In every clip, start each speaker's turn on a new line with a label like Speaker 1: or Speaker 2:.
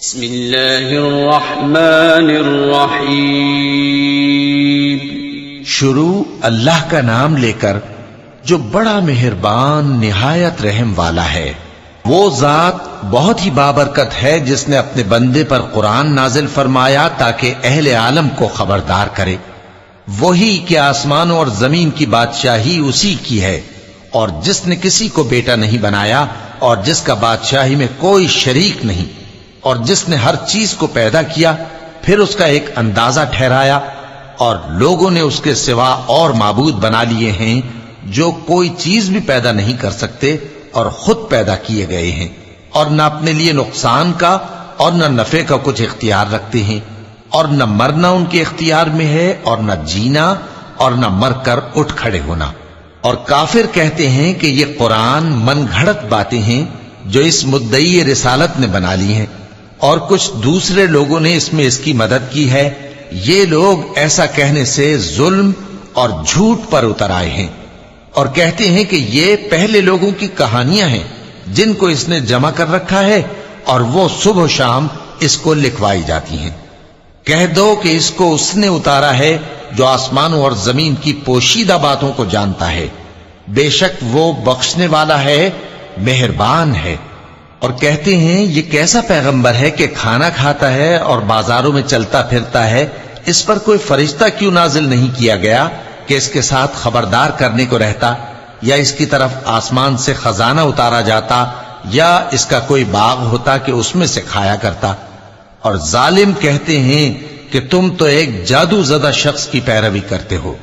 Speaker 1: بسم اللہ الرحمن الرحیم۔
Speaker 2: شروع اللہ کا نام لے کر جو بڑا مہربان نہایت رحم والا ہے۔ وہ ذات بہت ہی بابرکت ہے جس نے اپنے بندے پر قرآن نازل فرمایا تاکہ اہل عالم کو خبردار کرے۔ وہی کہ آسمانوں اور زمین کی بادشاہی اسی کی ہے، اور جس نے کسی کو بیٹا نہیں بنایا اور جس کا بادشاہی میں کوئی شریک نہیں، اور جس نے ہر چیز کو پیدا کیا پھر اس کا ایک اندازہ ٹھہرایا، اور لوگوں نے اس کے سوا اور معبود بنا لیے ہیں جو کوئی چیز بھی پیدا نہیں کر سکتے اور خود پیدا کیے گئے ہیں، اور نہ اپنے لیے نقصان کا اور نہ نفع کا کچھ اختیار رکھتے ہیں، اور نہ مرنا ان کے اختیار میں ہے اور نہ جینا اور نہ مر کر اٹھ کھڑے ہونا۔ اور کافر کہتے ہیں کہ یہ قرآن من گھڑت باتیں ہیں جو اس مدعی رسالت نے بنا لی ہیں، اور کچھ دوسرے لوگوں نے اس میں اس کی مدد کی ہے۔ یہ لوگ ایسا کہنے سے ظلم اور جھوٹ پر اتر آئے ہیں، اور کہتے ہیں کہ یہ پہلے لوگوں کی کہانیاں ہیں جن کو اس نے جمع کر رکھا ہے، اور وہ صبح و شام اس کو لکھوائی جاتی ہیں۔ کہہ دو کہ اس کو اس نے اتارا ہے جو آسمانوں اور زمین کی پوشیدہ باتوں کو جانتا ہے، بے شک وہ بخشنے والا ہے، مہربان ہے۔ اور کہتے ہیں یہ کیسا پیغمبر ہے کہ کھانا کھاتا ہے اور بازاروں میں چلتا پھرتا ہے، اس پر کوئی فرشتہ کیوں نازل نہیں کیا گیا کہ اس کے ساتھ خبردار کرنے کو رہتا، یا اس کی طرف آسمان سے خزانہ اتارا جاتا، یا اس کا کوئی باغ ہوتا کہ اس میں سے کھایا کرتا۔ اور ظالم کہتے ہیں کہ تم تو ایک جادو زدہ شخص کی پیروی کرتے ہو۔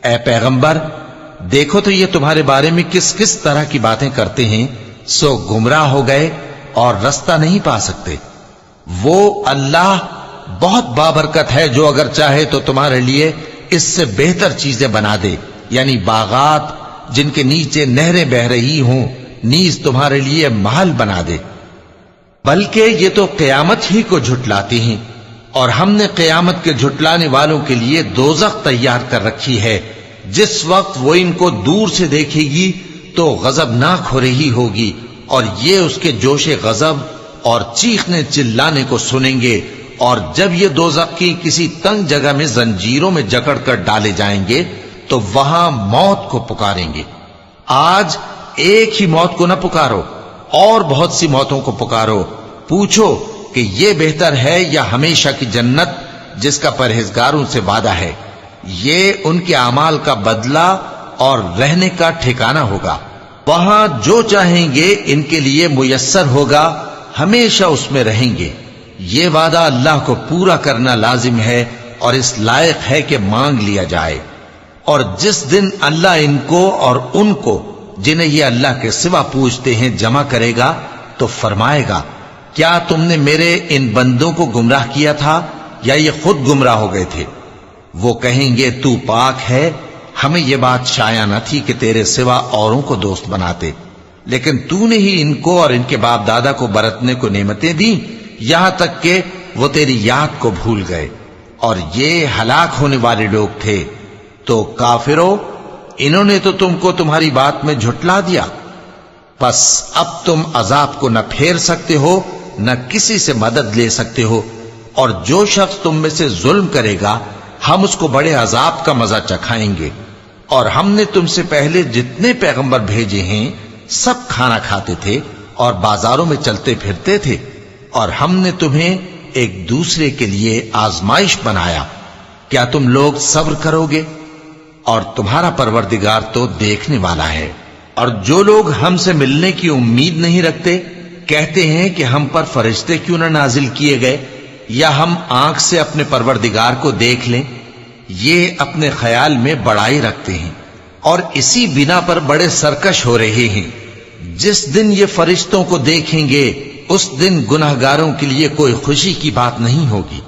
Speaker 2: اے پیغمبر دیکھو تو یہ تمہارے بارے میں کس کس طرح کی باتیں کرتے ہیں، سو گمراہ ہو گئے اور رستہ نہیں پا سکتے۔ وہ اللہ بہت بابرکت ہے جو اگر چاہے تو تمہارے لیے اس سے بہتر چیزیں بنا دے، یعنی باغات جن کے نیچے نہریں بہ رہی ہوں، نیز تمہارے لیے محل بنا دے۔ بلکہ یہ تو قیامت ہی کو جھٹلاتی ہیں، اور ہم نے قیامت کے جھٹلانے والوں کے لیے دوزخ تیار کر رکھی ہے، جس وقت وہ ان کو دور سے دیکھے گی تو غضبناک ہو رہی ہوگی، اور یہ اس کے جوش غضب اور چیخنے چلانے کو سنیں گے۔ اور جب یہ دوزخ کی کسی تنگ جگہ میں زنجیروں میں جکڑ کر ڈالے جائیں گے تو وہاں موت کو پکاریں گے۔ آج ایک ہی موت کو نہ پکارو، اور بہت سی موتوں کو پکارو، پوچھو کہ یہ بہتر ہے یا ہمیشہ کی جنت جس کا پرہیزگاروں سے وعدہ ہے۔ یہ ان کے اعمال کا بدلہ اور رہنے کا ٹھکانہ ہوگا، وہاں جو چاہیں گے ان کے لیے میسر ہوگا، ہمیشہ اس میں رہیں گے۔ یہ وعدہ اللہ کو پورا کرنا لازم ہے اور اس لائق ہے کہ مانگ لیا جائے۔ اور جس دن اللہ ان کو اور ان کو جنہیں یہ اللہ کے سوا پوچھتے ہیں جمع کرے گا تو فرمائے گا، کیا تم نے میرے ان بندوں کو گمراہ کیا تھا یا یہ خود گمراہ ہو گئے تھے؟ وہ کہیں گے تو پاک ہے، ہمیں یہ بات شایع نہ تھی کہ تیرے سوا اوروں کو دوست بناتے، لیکن تو نے ہی ان کو اور ان کے باپ دادا کو برتنے کو نعمتیں دیں، یہاں تک کہ وہ تیری یاد کو بھول گئے، اور یہ ہلاک ہونے والے لوگ تھے۔ تو کافرو، انہوں نے تو تم کو تمہاری بات میں جھٹلا دیا، پس اب تم عذاب کو نہ پھیر سکتے ہو نہ کسی سے مدد لے سکتے ہو، اور جو شخص تم میں سے ظلم کرے گا ہم اس کو بڑے عذاب کا مزہ چکھائیں گے۔ اور ہم نے تم سے پہلے جتنے پیغمبر بھیجے ہیں سب کھانا کھاتے تھے اور بازاروں میں چلتے پھرتے تھے، اور ہم نے تمہیں ایک دوسرے کے لیے آزمائش بنایا، کیا تم لوگ صبر کرو گے؟ اور تمہارا پروردگار تو دیکھنے والا ہے۔ اور جو لوگ ہم سے ملنے کی امید نہیں رکھتے کہتے ہیں کہ ہم پر فرشتے کیوں نہ نازل کیے گئے، یا ہم آنکھ سے اپنے پروردگار کو دیکھ لیں۔ یہ اپنے خیال میں بڑائی رکھتے ہیں اور اسی بنا پر بڑے سرکش ہو رہے ہیں۔ جس دن یہ فرشتوں کو دیکھیں گے اس دن گناہگاروں کے لیے کوئی خوشی کی بات نہیں ہوگی،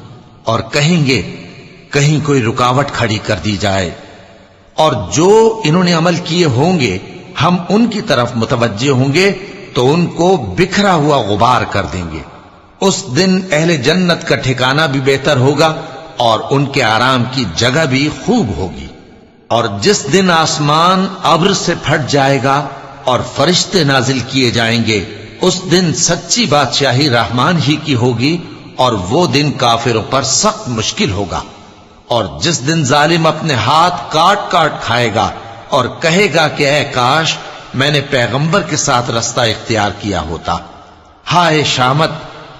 Speaker 2: اور کہیں گے کہیں کوئی رکاوٹ کھڑی کر دی جائے۔ اور جو انہوں نے عمل کیے ہوں گے ہم ان کی طرف متوجہ ہوں گے تو ان کو بکھرا ہوا غبار کر دیں گے۔ اس دن اہل جنت کا ٹھکانہ بھی بہتر ہوگا اور ان کے آرام کی جگہ بھی خوب ہوگی۔ اور جس دن آسمان ابر سے پھٹ جائے گا اور فرشتے نازل کیے جائیں گے اس دن سچی بادشاہی رحمان ہی کی ہوگی اور وہ دن کافروں پر سخت مشکل ہوگا۔ اور جس دن ظالم اپنے ہاتھ کاٹ کاٹ کھائے گا اور کہے گا کہ اے کاش میں نے پیغمبر کے ساتھ رستہ اختیار کیا ہوتا، ہائے شامت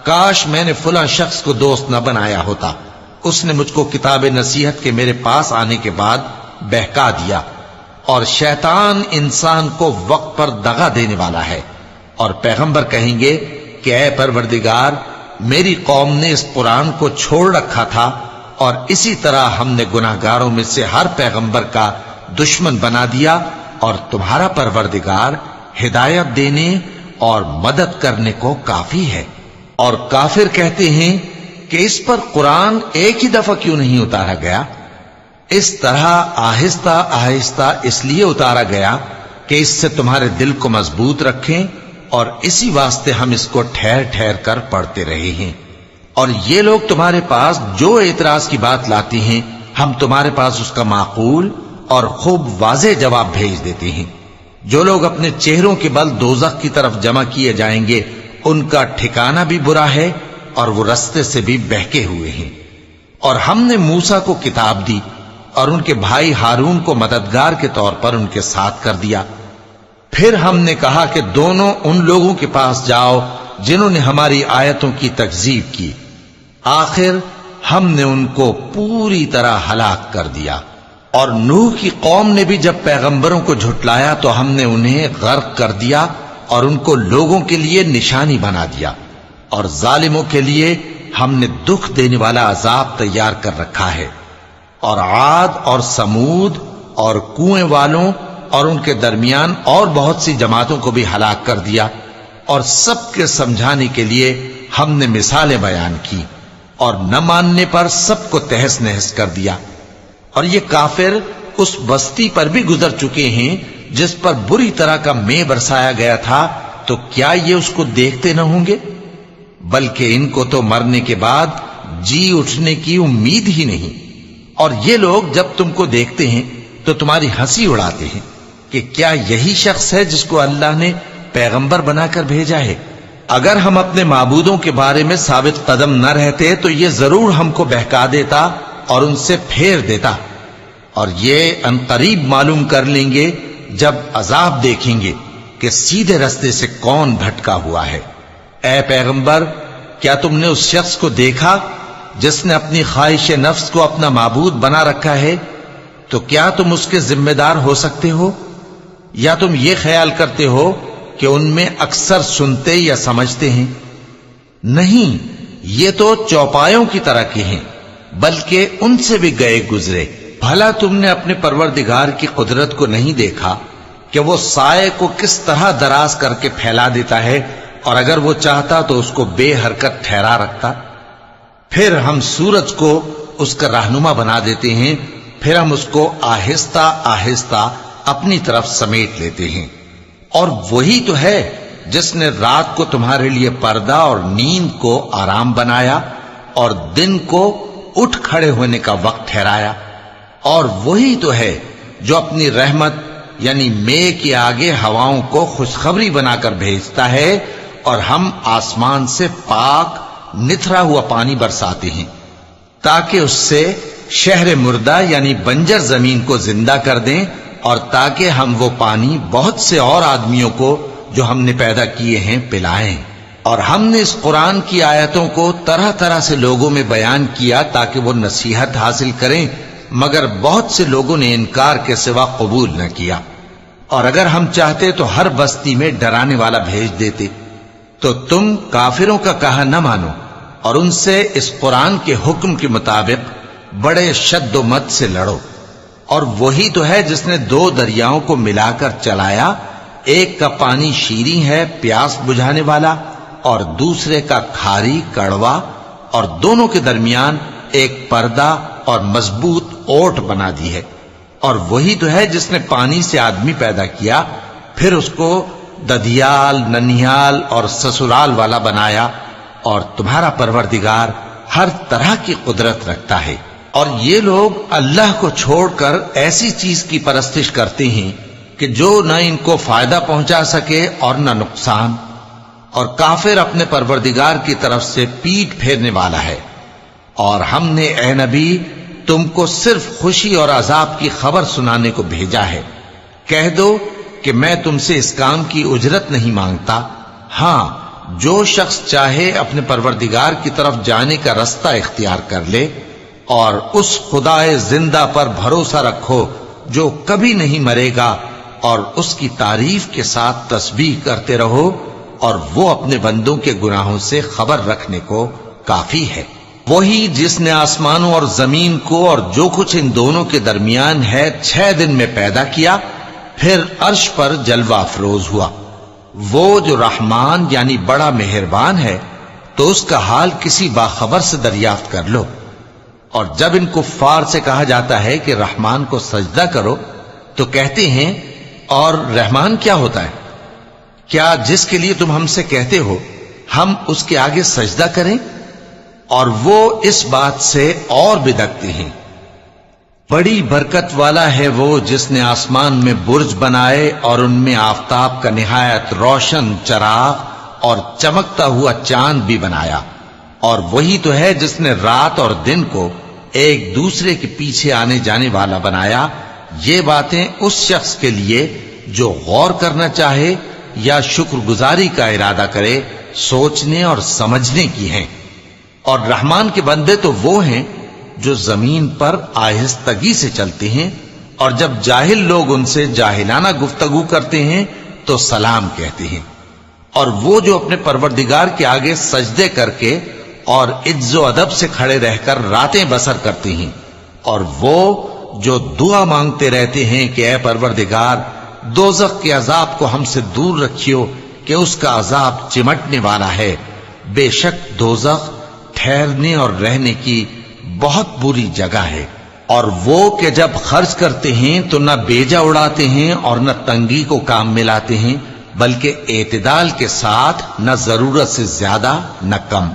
Speaker 2: کاش میں نے فلاں شخص کو دوست نہ بنایا ہوتا، اس نے مجھ کو کتاب نصیحت کے میرے پاس آنے کے بعد بہکا دیا۔ اور شیطان انسان کو وقت پر دغا دینے والا ہے، اور پیغمبر کہیں گے کہ اے پروردگار میری قوم نے اس قرآن کو چھوڑ رکھا تھا، اور اسی طرح ہم نے گناہگاروں میں سے ہر پیغمبر کا دشمن بنا دیا، اور تمہارا پروردگار ہدایت دینے اور مدد کرنے کو کافی ہے۔ اور کافر کہتے ہیں کہ اس پر قرآن ایک ہی دفعہ کیوں نہیں اتارا گیا؟ اس طرح آہستہ آہستہ اس لیے اتارا گیا کہ اس سے تمہارے دل کو مضبوط رکھیں، اور اسی واسطے ہم اس کو ٹھہر ٹھہر کر پڑھتے رہے ہیں۔ اور یہ لوگ تمہارے پاس جو اعتراض کی بات لاتی ہیں ہم تمہارے پاس اس کا معقول اور خوب واضح جواب بھیج دیتے ہیں۔ جو لوگ اپنے چہروں کے بل دوزخ کی طرف جمع کیے جائیں گے ان کا ٹھکانہ بھی برا ہے اور وہ رستے سے بھی بہکے ہوئے ہیں۔ اور ہم نے موسیٰ کو کتاب دی اور ان کے بھائی ہارون کو مددگار کے طور پر ان کے ساتھ کر دیا۔ پھر ہم نے کہا کہ دونوں ان لوگوں کے پاس جاؤ جنہوں نے ہماری آیتوں کی تکذیب کی، آخر ہم نے ان کو پوری طرح ہلاک کر دیا۔ اور نوح کی قوم نے بھی جب پیغمبروں کو جھٹلایا تو ہم نے انہیں غرق کر دیا اور ان کو لوگوں کے لیے نشانی بنا دیا، اور ظالموں کے لیے ہم نے دکھ دینے والا عذاب تیار کر رکھا ہے۔ اور عاد اور سمود اور کنویں والوں اور ان کے درمیان اور بہت سی جماعتوں کو بھی ہلاک کر دیا، اور سب کے سمجھانے کے لیے ہم نے مثالیں بیان کی، اور نہ ماننے پر سب کو تہس نہس کر دیا۔ اور یہ کافر اس بستی پر بھی گزر چکے ہیں جس پر بری طرح کا مے برسایا گیا تھا، تو کیا یہ اس کو دیکھتے نہ ہوں گے؟ بلکہ ان کو تو مرنے کے بعد جی اٹھنے کی امید ہی نہیں۔ اور یہ لوگ جب تم کو دیکھتے ہیں تو تمہاری ہنسی اڑاتے ہیں کہ کیا یہی شخص ہے جس کو اللہ نے پیغمبر بنا کر بھیجا ہے؟ اگر ہم اپنے معبودوں کے بارے میں ثابت قدم نہ رہتے تو یہ ضرور ہم کو بہکا دیتا اور ان سے پھیر دیتا، اور یہ عنقریب معلوم کر لیں گے جب عذاب دیکھیں گے کہ سیدھے رستے سے کون بھٹکا ہوا ہے۔ اے پیغمبر کیا تم نے اس شخص کو دیکھا جس نے اپنی خواہش نفس کو اپنا معبود بنا رکھا ہے؟ تو کیا تم اس کے ذمہ دار ہو سکتے ہو؟ یا تم یہ خیال کرتے ہو کہ ان میں اکثر سنتے یا سمجھتے ہیں؟ نہیں، یہ تو چوپایوں کی طرح کے ہیں، بلکہ ان سے بھی گئے گزرے۔ بھلا تم نے اپنے پروردگار کی قدرت کو نہیں دیکھا کہ وہ سائے کو کس طرح دراز کر کے پھیلا دیتا ہے، اور اگر وہ چاہتا تو اس کو بے حرکت ٹھہرا رکھتا؟ پھر ہم سورج کو اس کا رہنما بنا دیتے ہیں، پھر ہم اس کو آہستہ آہستہ اپنی طرف سمیٹ لیتے ہیں۔ اور وہی تو ہے جس نے رات کو تمہارے لیے پردہ اور نیند کو آرام بنایا اور دن کو اٹھ کھڑے ہونے کا وقت ٹھہرایا۔ اور وہی تو ہے جو اپنی رحمت یعنی مے کے آگے ہواؤں کو خوشخبری بنا کر بھیجتا ہے، اور ہم آسمان سے پاک نتھرا ہوا پانی برساتے ہیں تاکہ اس سے شہر مردہ یعنی بنجر زمین کو زندہ کر دیں، اور تاکہ ہم وہ پانی بہت سے اور آدمیوں کو جو ہم نے پیدا کیے ہیں پلائیں۔ اور ہم نے اس قرآن کی آیتوں کو طرح طرح سے لوگوں میں بیان کیا تاکہ وہ نصیحت حاصل کریں، مگر بہت سے لوگوں نے انکار کے سوا قبول نہ کیا۔ اور اگر ہم چاہتے تو ہر بستی میں ڈرانے والا بھیج دیتے، تو تم کافروں کا کہا نہ مانو اور ان سے اس قرآن کے حکم کے مطابق بڑے شد و مت سے لڑو۔ اور وہی تو ہے جس نے دو دریاؤں کو ملا کر چلایا، ایک کا پانی شیریں ہے پیاس بجھانے والا، اور دوسرے کا کھاری کڑوا، اور دونوں کے درمیان ایک پردہ اور مضبوط اوٹ بنا دی ہے۔ اور وہی تو ہے جس نے پانی سے آدمی پیدا کیا، پھر اس کو ددیال، ننیال اور سسرال والا بنایا، اور تمہارا پروردگار ہر طرح کی قدرت رکھتا ہے۔ اور یہ لوگ اللہ کو چھوڑ کر ایسی چیز کی پرستش کرتے ہیں کہ جو نہ ان کو فائدہ پہنچا سکے اور نہ نقصان، اور کافر اپنے پروردگار کی طرف سے پیٹ پھیرنے والا ہے۔ اور ہم نے اے نبی تم کو صرف خوشی اور عذاب کی خبر سنانے کو بھیجا ہے۔ کہہ دو کہ میں تم سے اس کام کی اجرت نہیں مانگتا، ہاں جو شخص چاہے اپنے پروردگار کی طرف جانے کا رستہ اختیار کر لے، اور اس خدائے زندہ پر بھروسہ رکھو جو کبھی نہیں مرے گا، اور اس کی تعریف کے ساتھ تسبیح کرتے رہو، اور وہ اپنے بندوں کے گناہوں سے خبر رکھنے کو کافی ہے۔ وہی جس نے آسمانوں اور زمین کو اور جو کچھ ان دونوں کے درمیان ہے 6 دن میں پیدا کیا، پھر عرش پر جلوہ افروز ہوا۔ وہ جو رحمان یعنی بڑا مہربان ہے، تو اس کا حال کسی باخبر سے دریافت کر لو۔ اور جب ان کفار سے کہا جاتا ہے کہ رحمان کو سجدہ کرو، تو کہتے ہیں اور رحمان کیا ہوتا ہے؟ کیا جس کے لیے تم ہم سے کہتے ہو ہم اس کے آگے سجدہ کریں؟ اور وہ اس بات سے اور بدکتے ہیں۔ بڑی برکت والا ہے وہ جس نے آسمان میں برج بنائے اور ان میں آفتاب کا نہایت روشن چراغ اور چمکتا ہوا چاند بھی بنایا۔ اور وہی تو ہے جس نے رات اور دن کو ایک دوسرے کے پیچھے آنے جانے والا بنایا۔ یہ باتیں اس شخص کے لیے جو غور کرنا چاہے یا شکر گزاری کا ارادہ کرے سوچنے اور سمجھنے کی ہیں۔ اور رحمان کے بندے تو وہ ہیں جو زمین پر آہستگی سے چلتے ہیں، اور جب جاہل لوگ ان سے جاہلانہ گفتگو کرتے ہیں تو سلام کہتے ہیں۔ اور وہ جو اپنے پروردگار کے آگے سجدے کر کے اور عز و ادب سے کھڑے رہ کر راتیں بسر کرتے ہیں، اور وہ جو دعا مانگتے رہتے ہیں کہ اے پروردگار دوزخ کے عذاب کو ہم سے دور رکھیو کہ اس کا عذاب چمٹنے والا ہے۔ بے شک دوزخ ٹھہرنے اور رہنے کی بہت بری جگہ ہے۔ اور وہ کہ جب خرچ کرتے ہیں تو نہ بیجا اڑاتے ہیں اور نہ تنگی کو کام میں لاتے ہیں، بلکہ اعتدال کے ساتھ، نہ ضرورت سے زیادہ نہ کم۔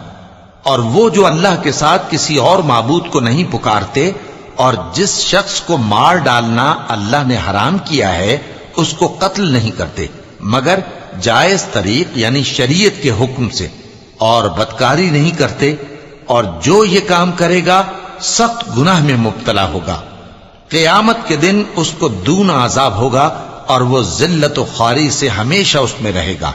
Speaker 2: اور وہ جو اللہ کے ساتھ کسی اور معبود کو نہیں پکارتے، اور جس شخص کو مار ڈالنا اللہ نے حرام کیا ہے اس کو قتل نہیں کرتے مگر جائز طریق یعنی شریعت کے حکم سے، اور بدکاری نہیں کرتے، اور جو یہ کام کرے گا سخت گناہ میں مبتلا ہوگا۔ قیامت کے دن اس کو دونا عذاب ہوگا، اور وہ ذلت و خواری سے ہمیشہ اس میں رہے گا،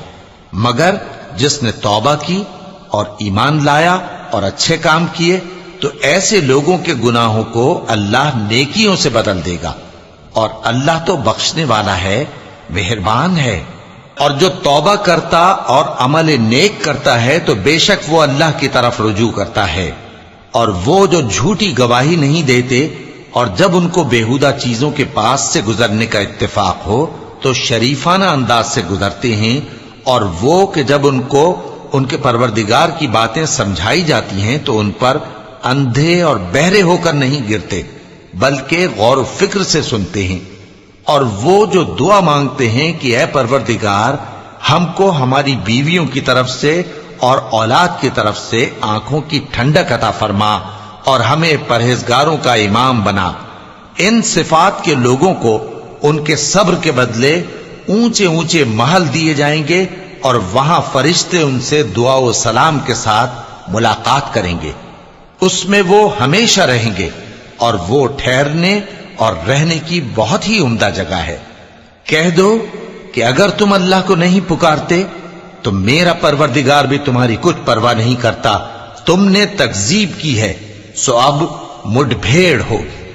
Speaker 2: مگر جس نے توبہ کی اور ایمان لایا اور اچھے کام کیے تو ایسے لوگوں کے گناہوں کو اللہ نیکیوں سے بدل دے گا، اور اللہ تو بخشنے والا ہے، مہربان ہے۔ اور جو توبہ کرتا اور عمل نیک کرتا ہے تو بے شک وہ اللہ کی طرف رجوع کرتا ہے۔ اور وہ جو جھوٹی گواہی نہیں دیتے، اور جب ان کو بیہودہ چیزوں کے پاس سے گزرنے کا اتفاق ہو تو شریفانہ انداز سے گزرتے ہیں، اور وہ کہ جب ان کو ان کے پروردگار کی باتیں سمجھائی جاتی ہیں تو ان پر اندھے اور بہرے ہو کر نہیں گرتے بلکہ غور و فکر سے سنتے ہیں۔ اور وہ جو دعا مانگتے ہیں کہ اے پروردگار ہم کو ہماری بیویوں کی طرف سے اور اولاد کی طرف سے آنکھوں کی ٹھنڈک عطا فرما اور ہمیں پرہیزگاروں کا امام بنا، ان صفات کے لوگوں کو ان کے صبر کے بدلے اونچے اونچے محل دیے جائیں گے، اور وہاں فرشتے ان سے دعا و سلام کے ساتھ ملاقات کریں گے، اس میں وہ ہمیشہ رہیں گے، اور وہ ٹھہرنے اور رہنے کی بہت ہی عمدہ جگہ ہے۔ کہہ دو کہ اگر تم اللہ کو نہیں پکارتے تو میرا پروردگار بھی تمہاری کچھ پرواہ نہیں کرتا، تم نے تکذیب کی ہے سو اب مڈ بھیڑ ہوگی۔